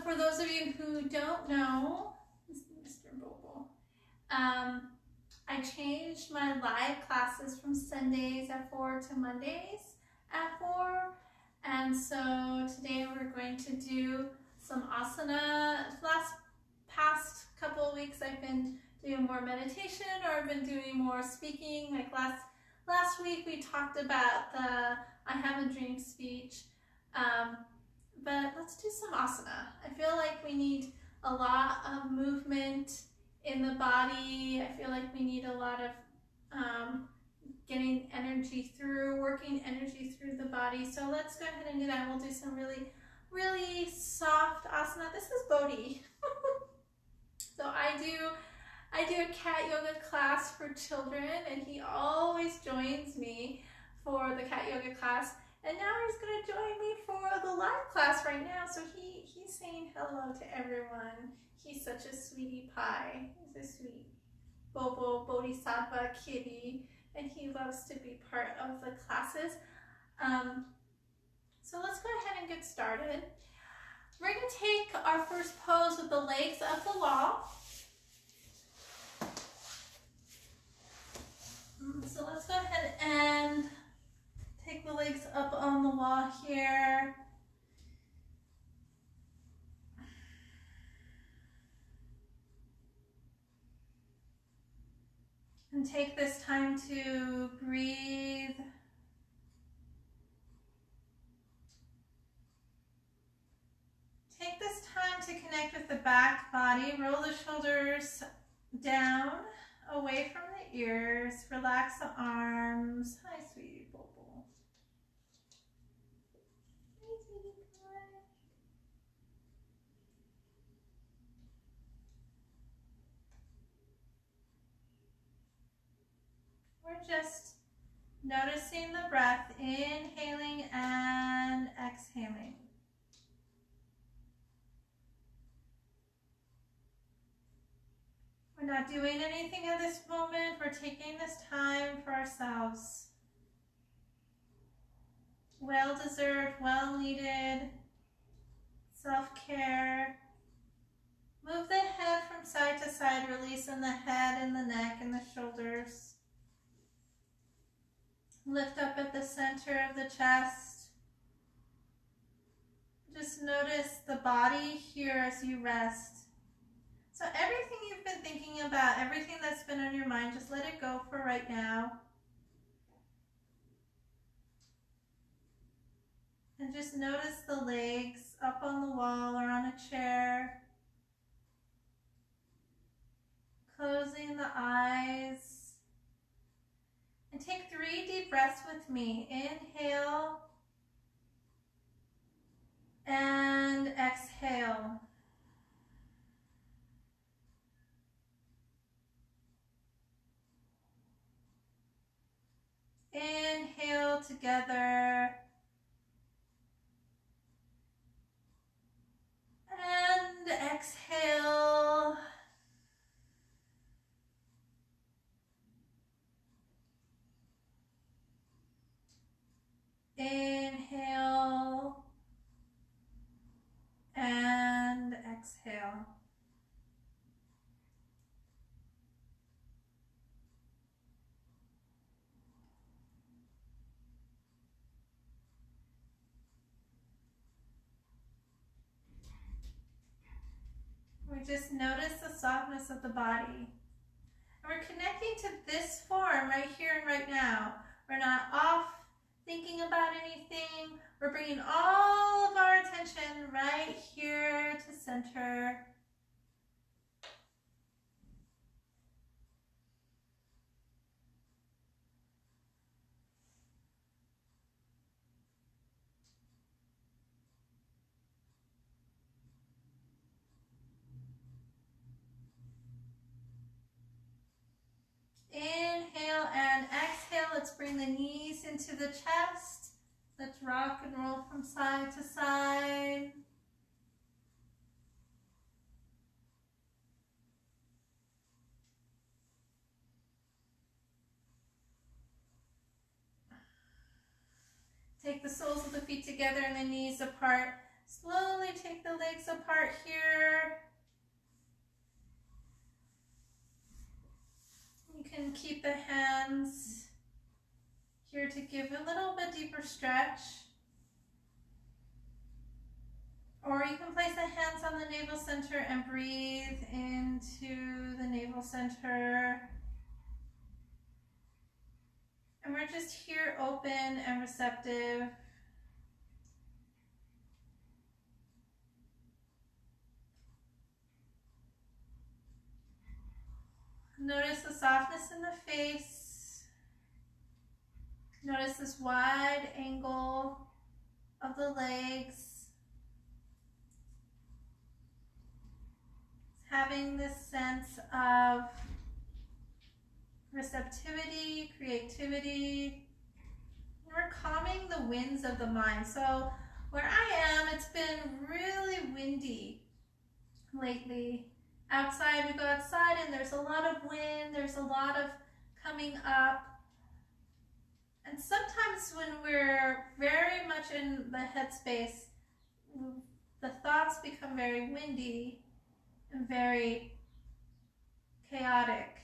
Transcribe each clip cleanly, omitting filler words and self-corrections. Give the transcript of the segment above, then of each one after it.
for those of you who don't know, Mr. Bobo, I changed my live classes from Sundays at 4 to Mondays at 4. And so today we're going to do some asana. Past couple of weeks I've been doing more meditation, or I've been doing more speaking. Like last week we talked about the I have a dream speech. But let's do some asana. I feel like we need a lot of movement in the body. I feel like we need a lot of getting energy through, working energy through the body. So let's go ahead and do that. We'll do some really, really soft asana. This is Bodhi. So I do a cat yoga class for children, and he always joins me for the cat yoga class. And now he's going to join me for the live class right now. So he's saying hello to everyone. He's such a sweetie pie. He's a sweet Bobo Bodhisattva kitty, and he loves to be part of the classes. So let's go ahead and get started. We're going to take our first pose with the legs up the wall. So let's go ahead and take the legs up on the wall here. And take this time to breathe. Take this time to connect with the back body. Roll the shoulders down, away from the ears. Relax the arms. Hi, sweetie Bobo. Hi, sweetie boy. We're just noticing the breath, inhaling and exhaling. We're not doing anything at this moment. We're taking this time for ourselves. Well-deserved, well-needed self-care. Move the head from side to side, releasing the head and the neck and the shoulders. Lift up at the center of the chest. Just notice the body here as you rest. So everything you've been thinking about, everything that's been on your mind, just let it go for right now. And just notice the legs up on the wall or on a chair. Closing the eyes. And take 3 deep breaths with me. Inhale and exhale. Inhale together. And exhale. Inhale and exhale. We just notice the softness of the body. And we're connecting to this form right here and right now. We're not off thinking about anything. We're bringing all of our attention right here to center. Inhale and exhale. Let's bring the knees into the chest. Let's rock and roll from side to side. Take the soles of the feet together and the knees apart. Slowly take the legs apart here. You can keep the hands here to give a little bit deeper stretch. Or you can place the hands on the navel center and breathe into the navel center. And we're just here open and receptive. Notice the softness in the face. Notice this wide angle of the legs. Having this sense of receptivity, creativity. We're calming the winds of the mind. So where I am, it's been really windy lately. Outside, we go outside and there's a lot of wind, there's a lot of coming up. And sometimes when we're very much in the headspace, the thoughts become very windy and very chaotic.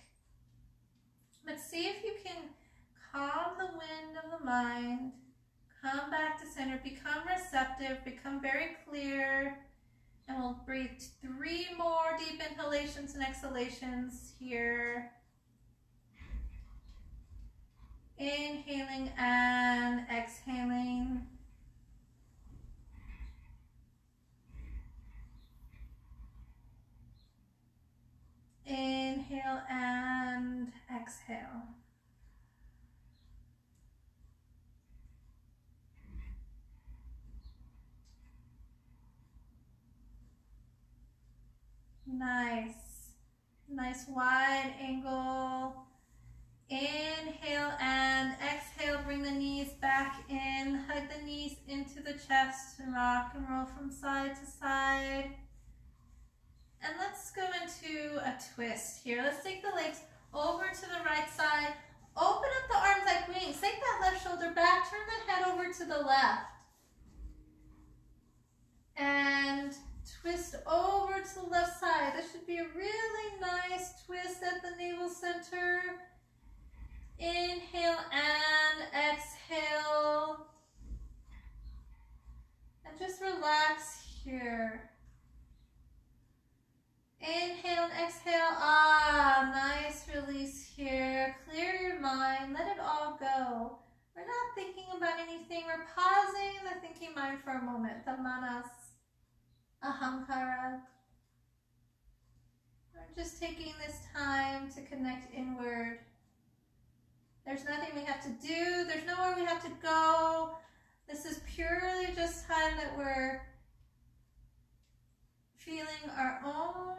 But see if you can calm the wind of the mind, come back to center, become receptive, become very clear, and we'll breathe 3 more deep inhalations and exhalations here. Inhaling and exhaling. Inhale and exhale. Nice. Nice wide angle. Inhale and exhale. Bring the knees back in. Hug the knees into the chest and rock and roll from side to side. And let's go into a twist here. Let's take the legs over to the right side. Open up the arms like wings. Take that left shoulder back. Turn the head over to the left. And twist over to the left side. This should be a really nice twist at the navel center. Inhale and exhale. And just relax here. Inhale and exhale. Nice release here. Clear your mind. Let it all go. We're not thinking about anything. We're pausing the thinking mind for a moment. The manas, ahamkara. We're just taking this time to connect inward. There's nothing we have to do. There's nowhere we have to go. This is purely just time that we're feeling our own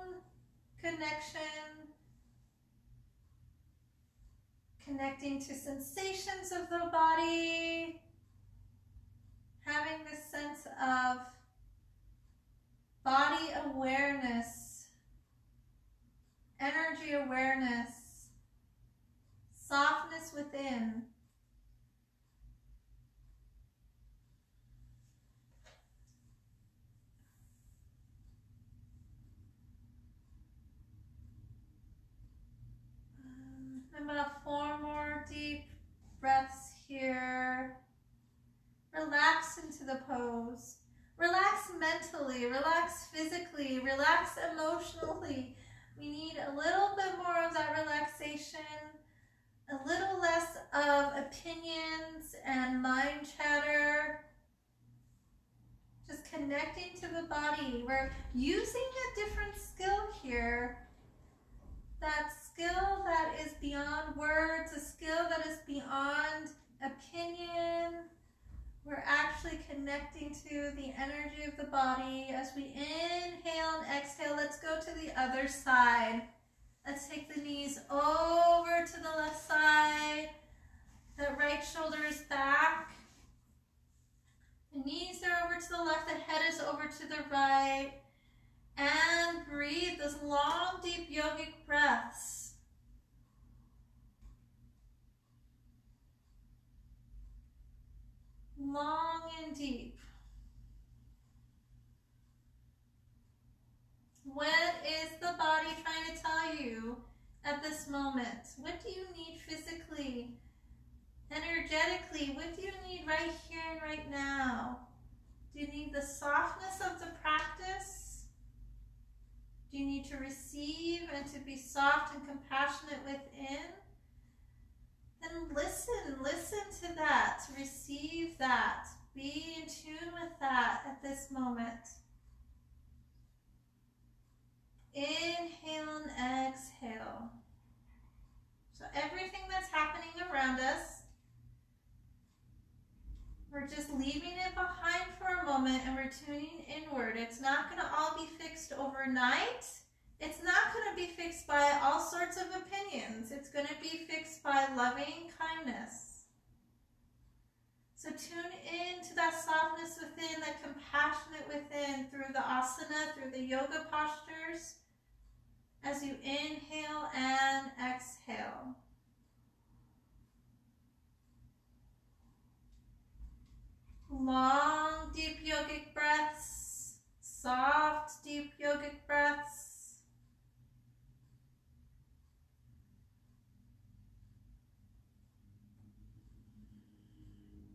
connection, connecting to sensations of the body, having this sense of body awareness, energy awareness, softness within. About 4 more deep breaths here. Relax into the pose. Relax mentally, relax physically, relax emotionally. We need a little bit more of that relaxation, a little less of opinions and mind chatter. Just connecting to the body. We're using a different skill here. That skill that is beyond words, a skill that is beyond opinion. We're actually connecting to the energy of the body. As we inhale and exhale, let's go to the other side. Let's take the knees over to the left side. The right shoulder is back. The knees are over to the left, the head is over to the right. And breathe those long, deep yogic breaths. Long and deep. at this moment? What do you need physically, energetically? What do you need right here and right now? Do you need the softness of the practice? Do you need to receive and to be soft and compassionate within? Then listen to that, receive that, be in tune with that at this moment. Inhale and exhale. So everything that's happening around us, we're just leaving it behind for a moment and we're tuning inward. It's not going to all be fixed overnight. It's not going to be fixed by all sorts of opinions. It's going to be fixed by loving kindness. So tune in to that softness within, that compassionate within through the asana, through the yoga postures, as you inhale and exhale. Long, deep yogic breaths, soft, deep yogic breaths.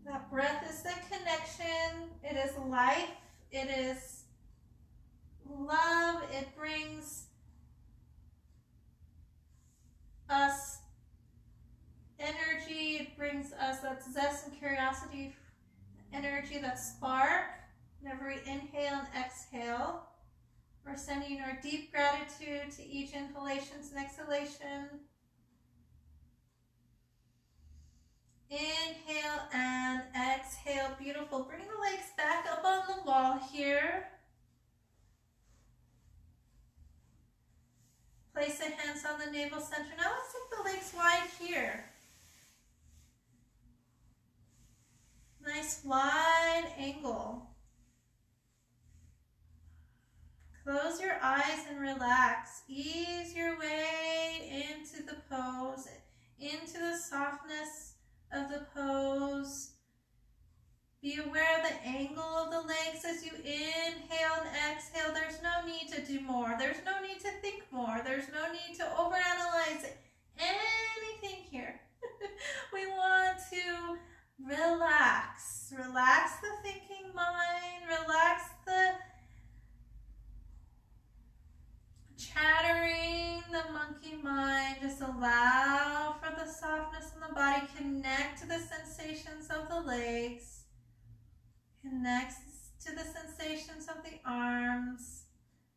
That breath is the connection. It is life. It is love. It brings us energy. It brings us that zest and curiosity, energy, that spark. Whenever we inhale and exhale, we're sending our deep gratitude to each inhalations and exhalation. Inhale and exhale. Beautiful. Bring the legs back up on the wall here. Place the hands on the navel center. Now let's take the legs wide here. Nice wide angle. Close your eyes and relax. Ease your way into the pose, into the softness of the pose. Be aware of the angle of the legs as you inhale and exhale. There's no need to do more. There's no need to think more. There's no need to overanalyze anything here. We want to relax. Relax the thinking mind. Relax the chattering, the monkey mind. Just allow for the softness in the body. Connect to the sensations of the legs. Connect to the sensations of the arms.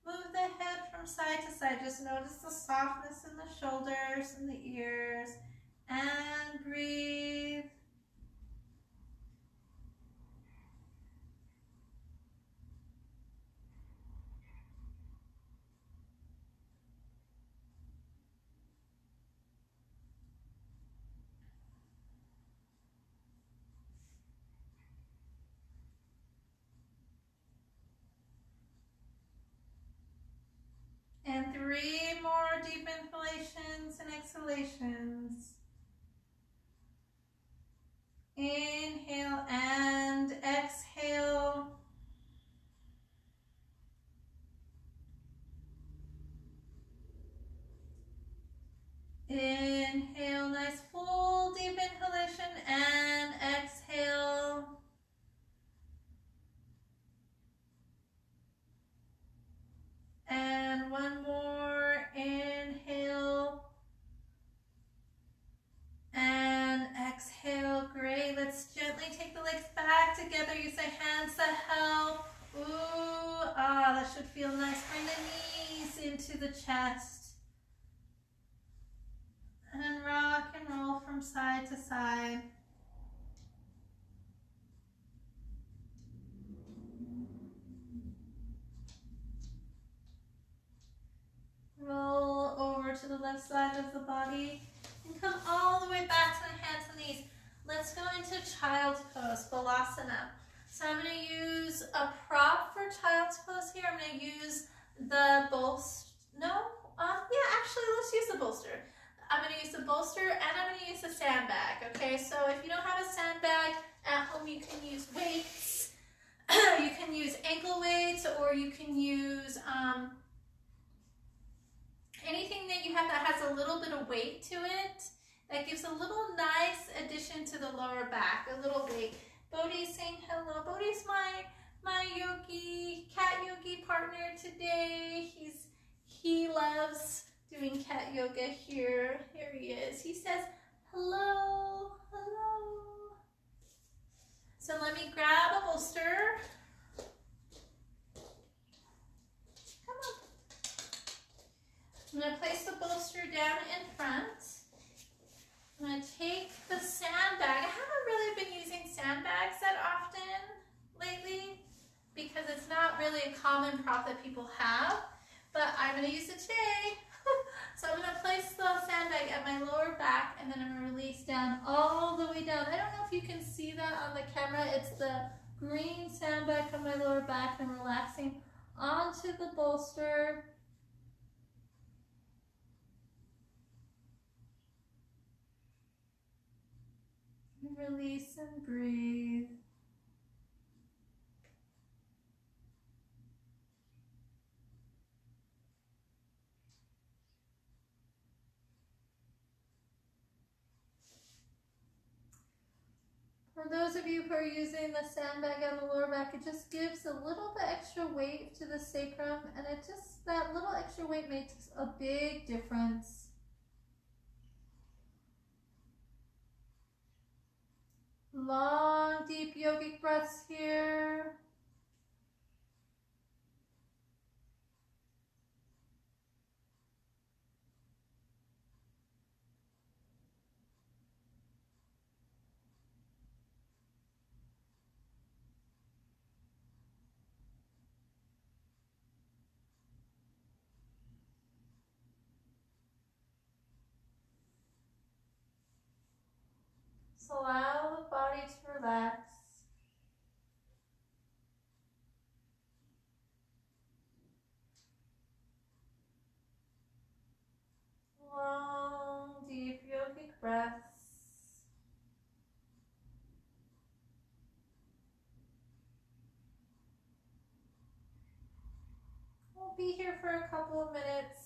Move the head from side to side. Just notice the softness in the shoulders and the ears. And breathe. And 3 more deep inhalations and exhalations. Inhale and exhale. Inhale, nice full deep inhalation and exhale. And one more, inhale and exhale. Great, let's gently take the legs back together. Use the hands to help. Ooh, that should feel nice. Bring the knees into the chest. And rock and roll from side to side. Roll over to the left side of the body and come all the way back to the hands and knees. Let's go into child's pose, Balasana. So I'm going to use a prop for child's pose here. I'm going to use the bolster. Actually, let's use the bolster. I'm going to use the bolster and I'm going to use the sandbag. Okay, so if you don't have a sandbag at home, you can use weights. You can use ankle weights, or you can use anything that you have that has a little bit weight to it. That gives a little nice addition to the lower back, a little weight. Bodhi's saying hello. Bodhi's my yogi, cat yogi partner today. He loves doing cat yoga here. Here he is. He says hello, hello. So let me grab a bolster. Come on. I'm going to place the bolster down in front. I'm going to take the sandbag. I haven't really been using sandbags that often lately because it's not really a common prop that people have, but I'm going to use it today. So I'm going to place the sandbag at my lower back and then I'm going to release down all the way down. I don't know if you can see that on the camera. It's the green sandbag on my lower back and I'm relaxing onto the bolster. Release and breathe. For those of you who are using the sandbag on the lower back, it just gives a little bit extra weight to the sacrum, and that little extra weight makes a big difference. Long, deep yogic breaths here. So allow the body to relax. Long, deep yogic breaths. We'll be here for a couple of minutes.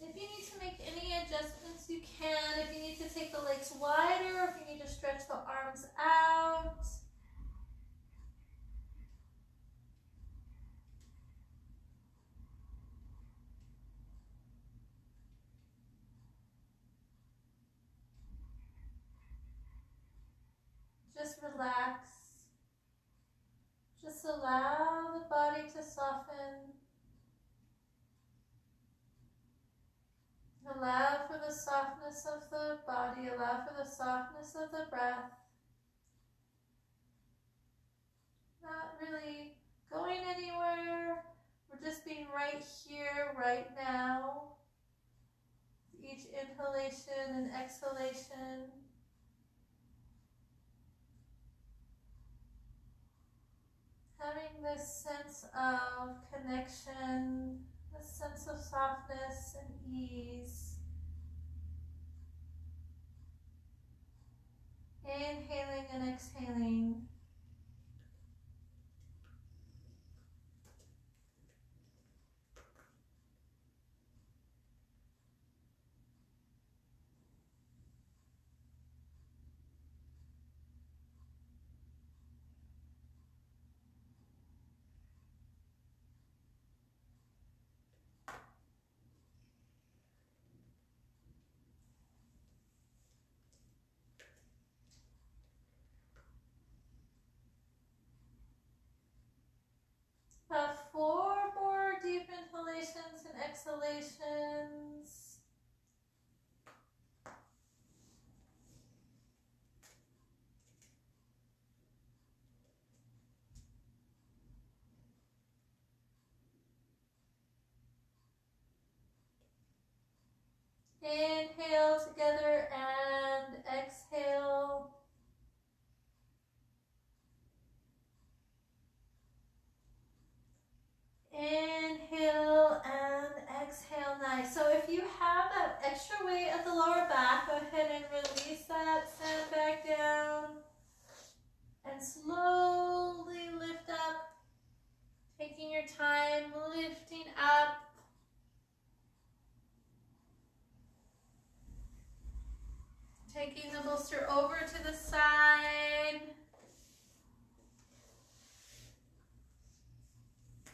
If you need to make any adjustments, you can. If you need to take the legs wider, or if you need to stretch the arms out. Just relax. Just allow the body to soften. Allow for the softness of the body. Allow for the softness of the breath. Not really going anywhere. We're just being right here, right now. Each inhalation and exhalation. Having this sense of connection, this sense of softness and ease. Inhaling and exhaling. About 4 more deep inhalations and exhalations. Inhale together and exhale. Inhale and exhale. Nice. So if you have that extra weight at the lower back, go ahead and release that sandbag down and slowly lift up, taking your time, lifting up. Taking the bolster over to the side.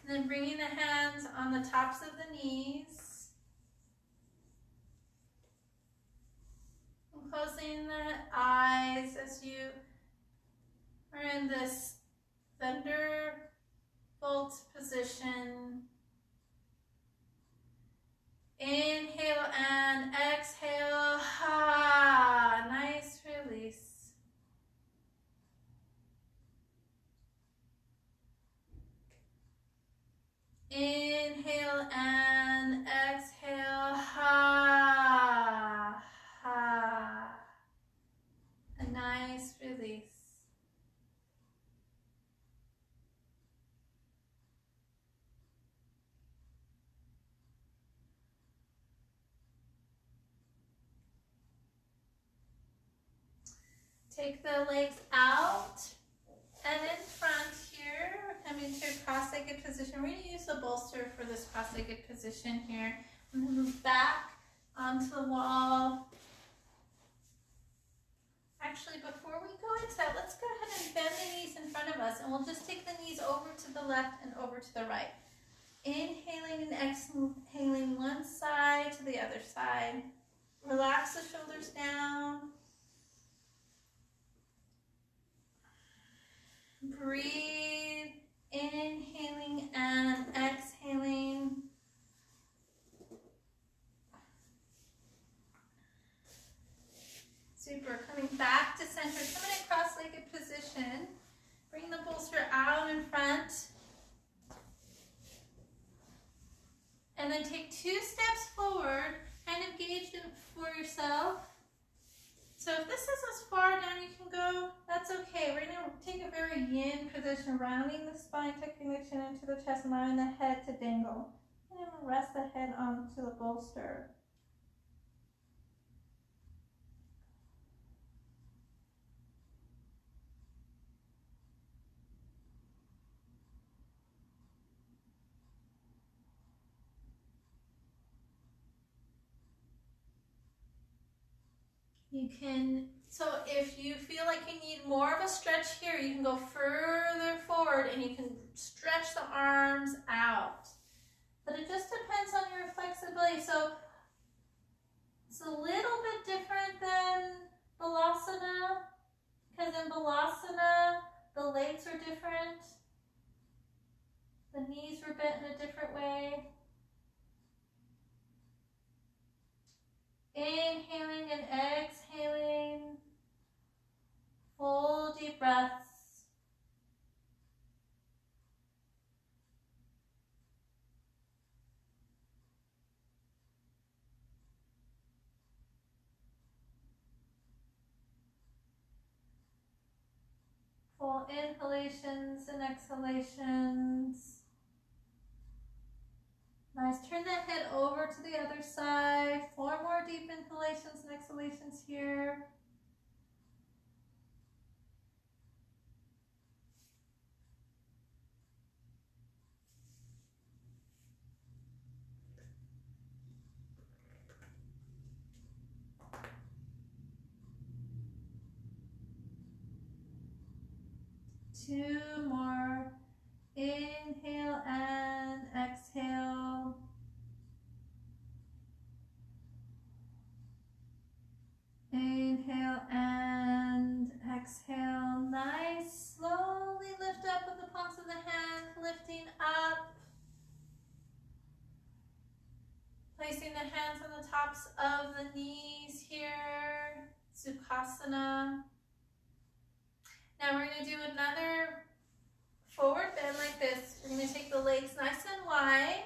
And then bringing the hands on the tops of the knees. And closing the eyes as you are in this thunderbolt position. Inhale and exhale. Ha! Nice release. Inhale and exhale. Ha! Ha! A nice release. Take the legs out and in front here. We're coming to a cross-legged position. We're going to use the bolster for this cross-legged position here. I'm going to move back onto the wall. Actually, before we go into that, let's go ahead and bend the knees in front of us, and we'll just take the knees over to the left and over to the right. Inhaling and exhaling one side to the other side. Relax the shoulders down. Breathe, inhaling and exhaling. Super. Coming back to center. Coming in cross-legged position. Bring the bolster out in front. And then take 2 steps forward. Kind of gauge it for yourself. So if this is as far down you can go, that's okay. We're going to take a very yin position, rounding the spine, tucking the chin into the chest, allowing the head to dangle. And then we'll rest the head onto the bolster. You can, so if you feel like you need more of a stretch here, you can go further forward and you can stretch the arms out. But it just depends on your flexibility. So it's a little bit different than Balasana, because in Balasana, the legs are different. The knees were bent in a different way. Inhaling and exhaling. Full deep breaths. Full inhalations and exhalations. Nice. Turn the head over to the other side. 4 more deep inhalations and exhalations here. Two more. Inhale and exhale. Inhale and exhale. Nice. Slowly lift up with the palms of the hands, lifting up. Placing the hands on the tops of the knees here. Sukhasana. Now we're going to do another forward bend like this. We're going to take the legs nice and wide.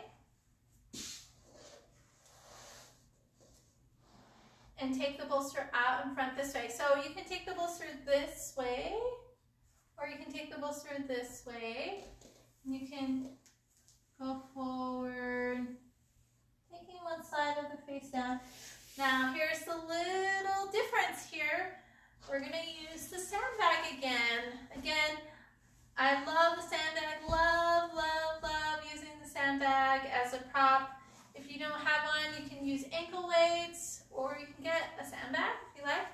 And take the bolster out in front this way. So you can take the bolster this way, or you can take the bolster this way. You can go forward, taking one side of the face down. Now here's the little difference here. We're going to use the sandbag again. Again, I love the sandbag. Love, love, love using the sandbag as a prop. If you don't have one, you can use ankle weights, or you can get a sandbag if you like.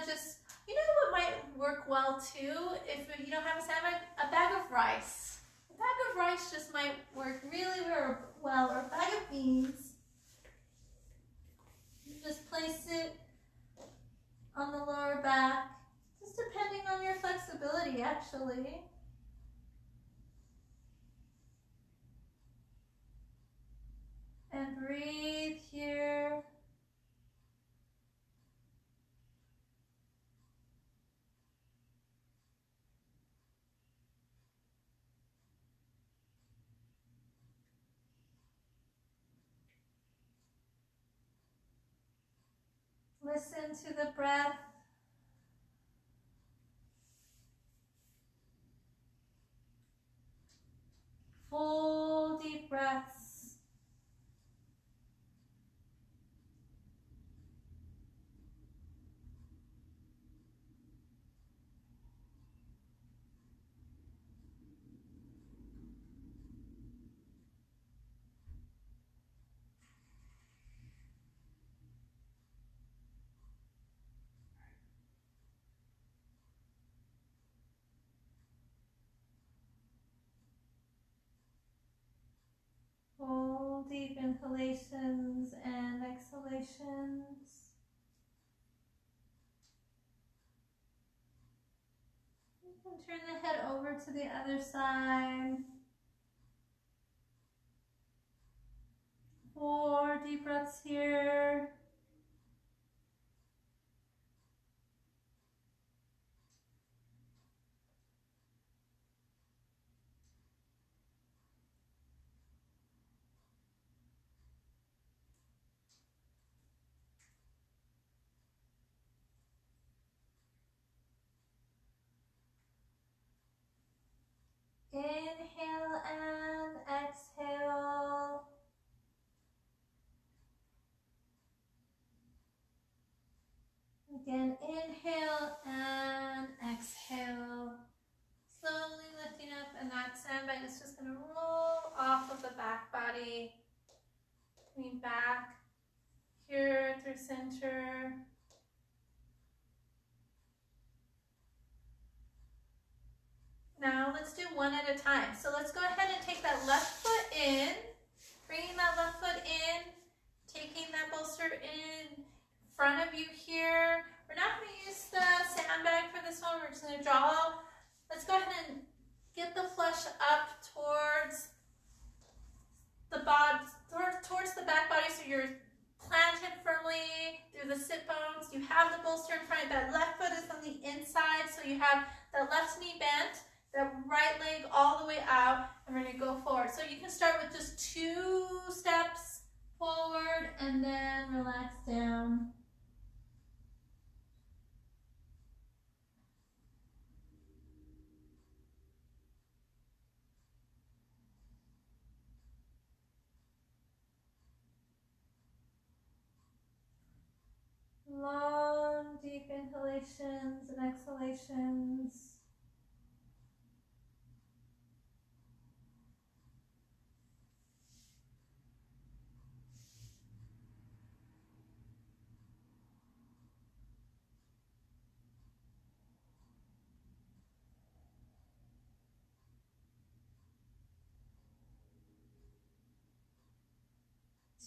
to just, you know what might work well too, if you don't have a sandbag, a bag of rice. A bag of rice just might work really well, or a bag of beans. You just place it on the lower back, just depending on your flexibility actually. And breathe here. Listen to the breath. Full deep breaths. Full deep inhalations and exhalations. You can turn the head over to the other side. 4 deep breaths here. Inhale and exhale. Again, inhale and exhale. Slowly lifting up, and that sandbag is just going to roll off of the back body. Coming back here through center. Now let's do one at a time. So let's go ahead and take that left foot in, bringing that left foot in, taking that bolster in front of you here. We're not going to use the sandbag for this one. We're just going to draw. Let's go ahead and get the flesh up towards the body, towards the back body, so you're planted firmly through the sit bones. You have the bolster in front. That left foot is on the inside, so you have the left knee bent, the right leg all the way out, and we're going to go forward. So you can start with just 2 steps forward and then relax down. Long, deep inhalations and exhalations.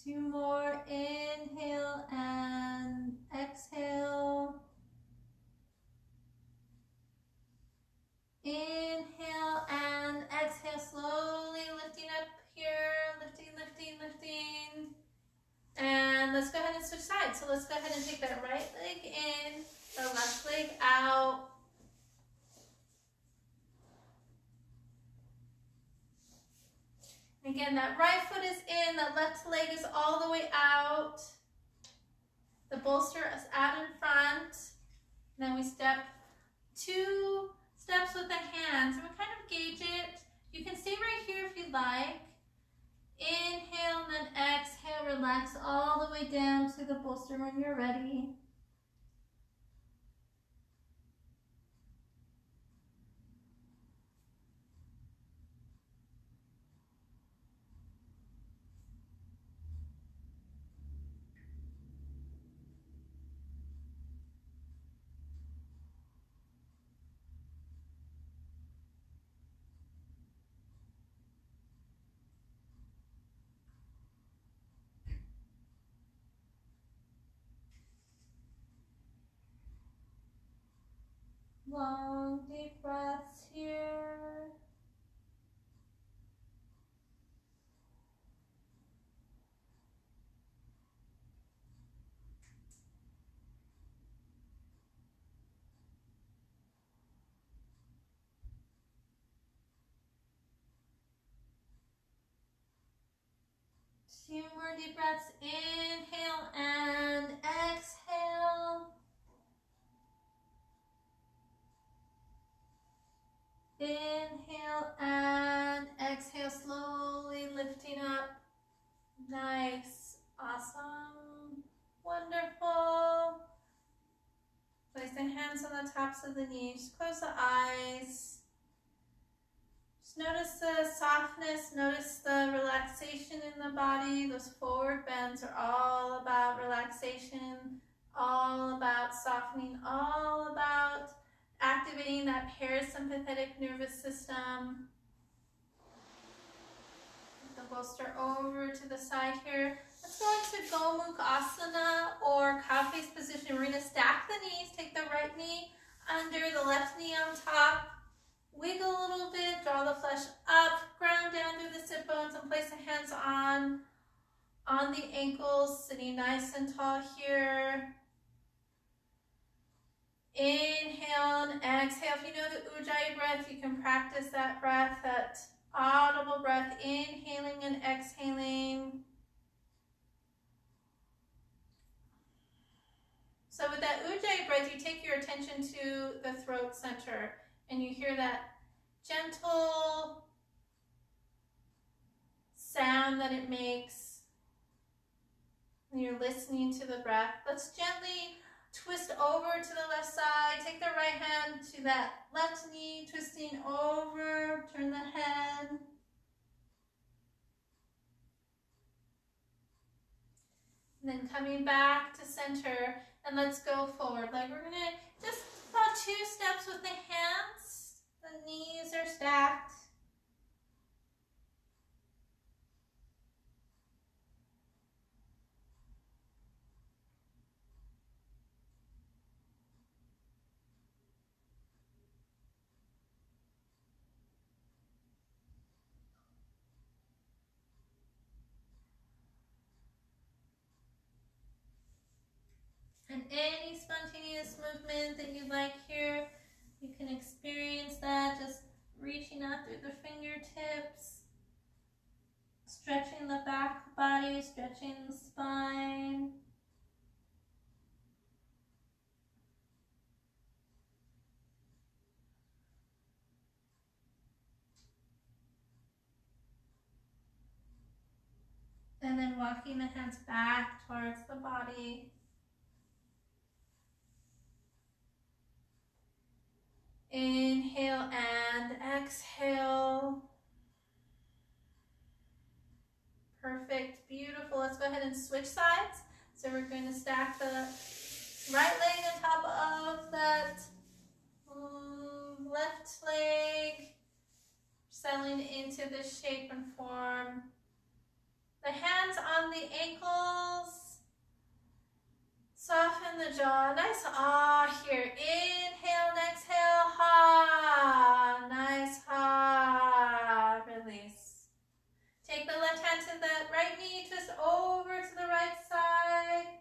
Two more, inhale and exhale. Inhale and exhale, slowly lifting up here, lifting, lifting, lifting. And let's go ahead and switch sides. So let's go ahead and take that right leg in, the left leg out. Again, that right foot is in, that left leg is all the way out. The bolster is out in front. And then we step 2 steps with the hands. And we kind of gauge it. You can stay right here if you'd like. Inhale and then exhale, relax all the way down to the bolster when you're ready. Long, deep breaths here. Two more deep breaths. Inhale and exhale. Inhale and exhale, slowly lifting up. Nice. Awesome. Wonderful. Place the hands on the tops of the knees. Close the eyes. Just notice the softness. Notice the relaxation in the body. Those forward bends are all about relaxation, all about softening, all about activating that parasympathetic nervous system. The bolster over to the side here. Let's go into Gomukhasana or cow face position. We're going to stack the knees. Take the right knee under, the left knee on top. Wiggle a little bit, draw the flesh up, ground down through the sit bones, and place the hands on the ankles, sitting nice and tall here. Inhale and exhale. If you know the Ujjayi breath, you can practice that breath, that audible breath, inhaling and exhaling. So with that Ujjayi breath, you take your attention to the throat center, and you hear that gentle sound that it makes when you're listening to the breath. Let's gently twist over to the left side. Take the right hand to that left knee, twisting over, turn the head. And then coming back to center, and let's go forward. Like we're gonna just about 2 steps with the hands. The knees are stacked. And any spontaneous movement that you like here, you can experience that, just reaching out through the fingertips, stretching the back body, stretching the spine. And then walking the hands back towards the body. Inhale and exhale. Perfect, beautiful. Let's go ahead and switch sides. So we're going to stack the right leg on top of that left leg, settling into this shape and form. The hands on the ankles. Soften the jaw. Nice ah here. Inhale and exhale. Ha. Nice ha. Release. Take the left hand to the right knee. Twist over to the right side.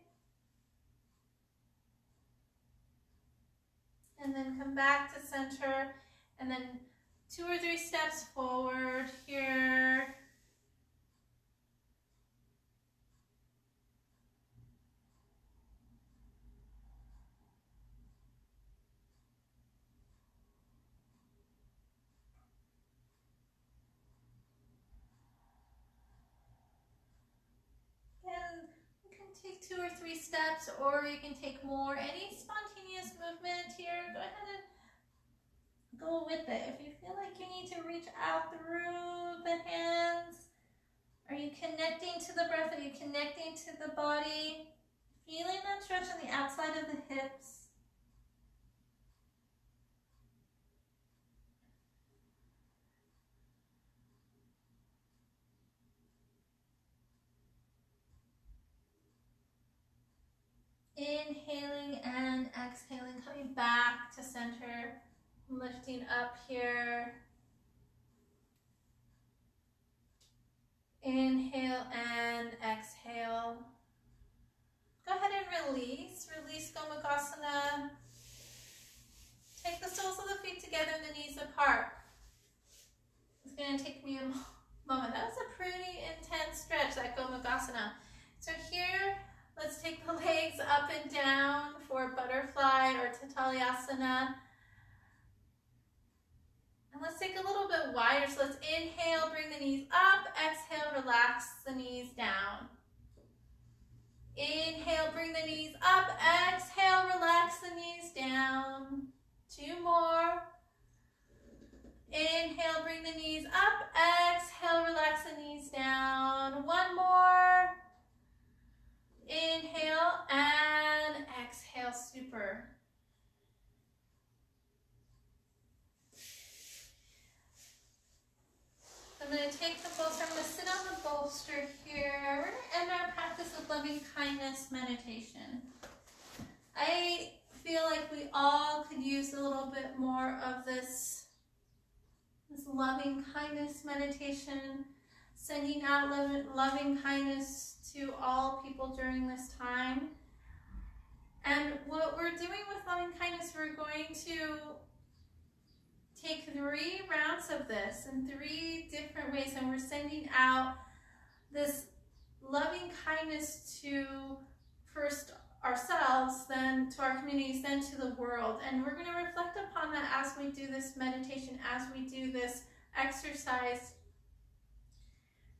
And then come back to center. And then 2 or 3 steps forward here. And you can take 2 or 3 steps, or you can take more. Any spontaneous movement here, go ahead and go with it. If you feel like you need to reach out through the hands, are you connecting to the breath? Are you connecting to the body? Feeling that stretch on the outside of the hips. Inhaling and exhaling, coming back to center. Lifting up here. Inhale and exhale. Go ahead and release. Release Gomukhasana. Take the soles of the feet together and the knees apart. It's going to take me a moment. That was a pretty intense stretch, that Gomukhasana. So here, let's take the legs up and down for butterfly or Tatalayasana. And let's take a little bit wider. So let's inhale, bring the knees up. Exhale, relax the knees down. Inhale, bring the knees up. Exhale, relax the knees down. 2 more. Inhale, bring the knees up. Exhale, relax the knees down. 1 more. Inhale and exhale. Super. I'm going to take the bolster. I'm going to sit on the bolster here. We're going to end our practice of loving kindness meditation. I feel like we all could use a little bit more of this loving kindness meditation, sending out loving kindness to all people during this time. And what we're doing with loving kindness, we're going to take 3 rounds of this in 3 different ways, and we're sending out this loving kindness to first ourselves, then to our communities, then to the world. And we're going to reflect upon that as we do this meditation, as we do this exercise.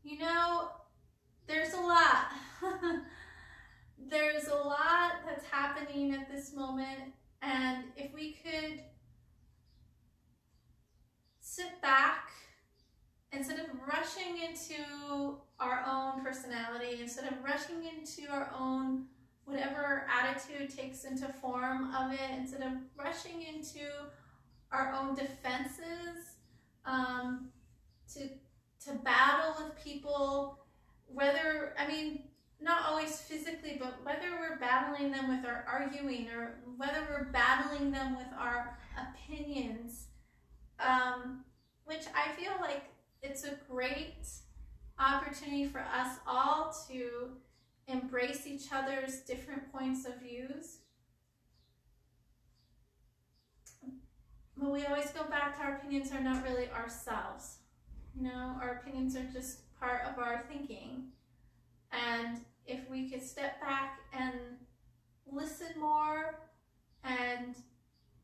You know, there's a lot. There's a lot that's happening at this moment, and if we could sit back instead of rushing into our own personality, instead of rushing into our own whatever attitude takes into form of it, instead of rushing into our own defenses, to battle with people, whether, I mean, not always physically, but whether we're battling them with our arguing, or whether we're battling them with our opinions, which I feel like it's a great opportunity for us all to embrace each other's different points of views. But we always go back to our opinions are not really ourselves. You know, our opinions are just part of our thinking. And if we could step back and listen more and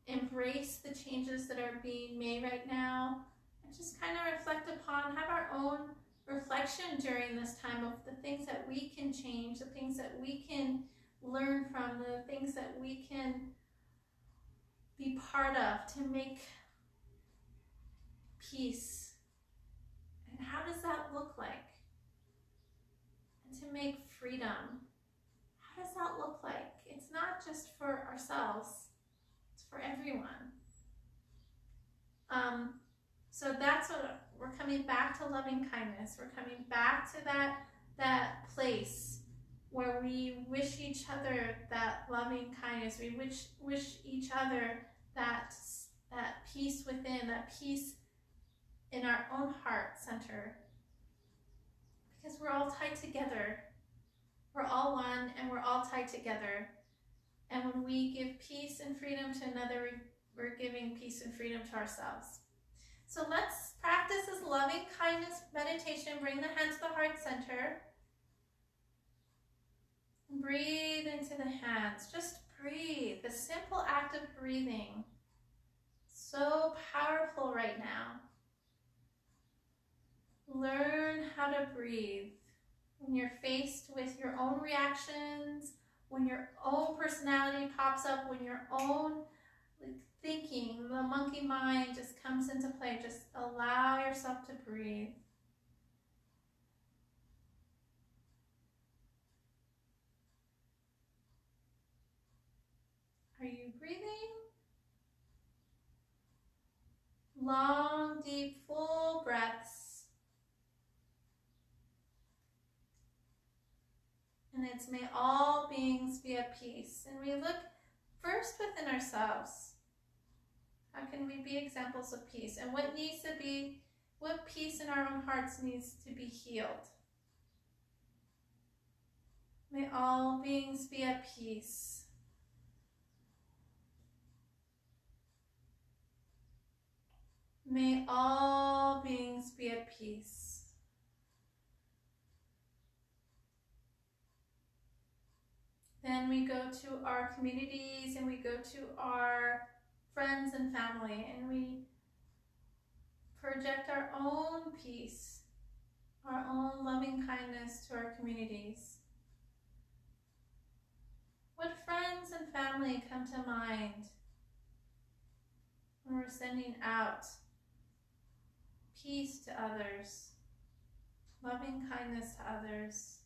embrace the changes that are being made right now, and just kind of reflect upon, have our own reflection during this time of the things that we can change, the things that we can learn from, the things that we can be part of to make peace. And how does that look like? And to make freedom, how does that look like? It's not just for ourselves, it's for everyone. So that's what we're coming back to, loving kindness. We're coming back to that place where we wish each other that loving kindness. We wish each other that peace within, that peace in our own heart center. Because we're all tied together. We're all one, and we're all tied together. And when we give peace and freedom to another, we're giving peace and freedom to ourselves. So let's practice this loving kindness meditation. Bring the hands to the heart center. Breathe into the hands. Just breathe. The simple act of breathing. So powerful right now. Learn how to breathe. When you're faced with your own reactions, when your own personality pops up, when your own thinking, the monkey mind just comes into play, just allow yourself to breathe. Are you breathing? Long, deep, full breaths. And it's may all beings be at peace. And we look first within ourselves. How can we be examples of peace? And what peace in our own hearts needs to be healed? May all beings be at peace. May all beings be at peace. Then we go to our communities and we go to our friends and family and we project our own peace, our own loving kindness to our communities. What friends and family come to mind when we're sending out peace to others, loving kindness to others?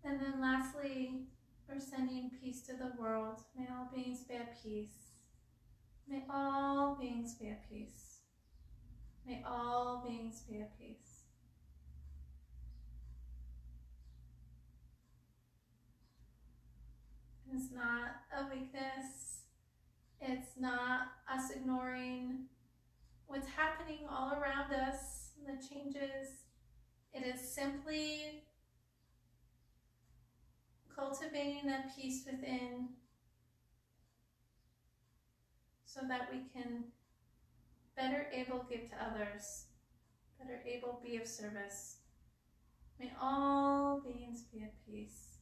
And then lastly, we're sending peace to the world. May all beings be at peace. May all beings be at peace. May all beings be at peace. It's not a weakness. It's not us ignoring what's happening all around us, the changes. It is simply cultivating that peace within so that we can better able give to others, better able be of service. May all beings be at peace.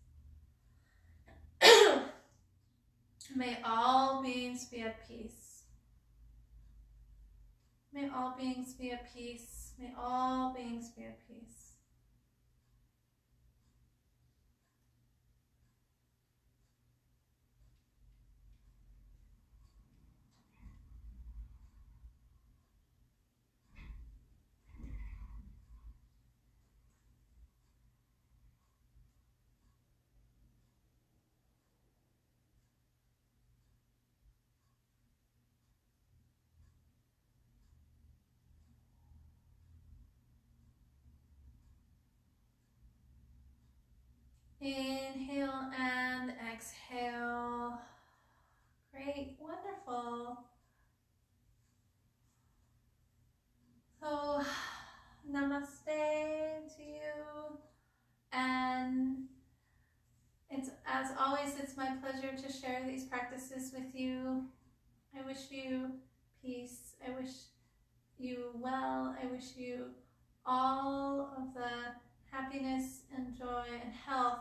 May all beings be at peace. May all beings be at peace. May all beings be at peace. Inhale and exhale. Great, wonderful. So, namaste to you. And as always, it's my pleasure to share these practices with you. I wish you peace. I wish you well. I wish you all of the happiness and joy and health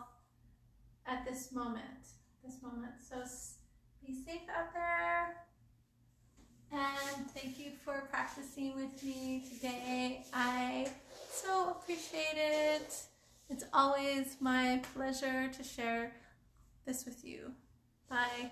at this moment. So be safe out there. And thank you for practicing with me today. I so appreciate it. It's always my pleasure to share this with you. Bye.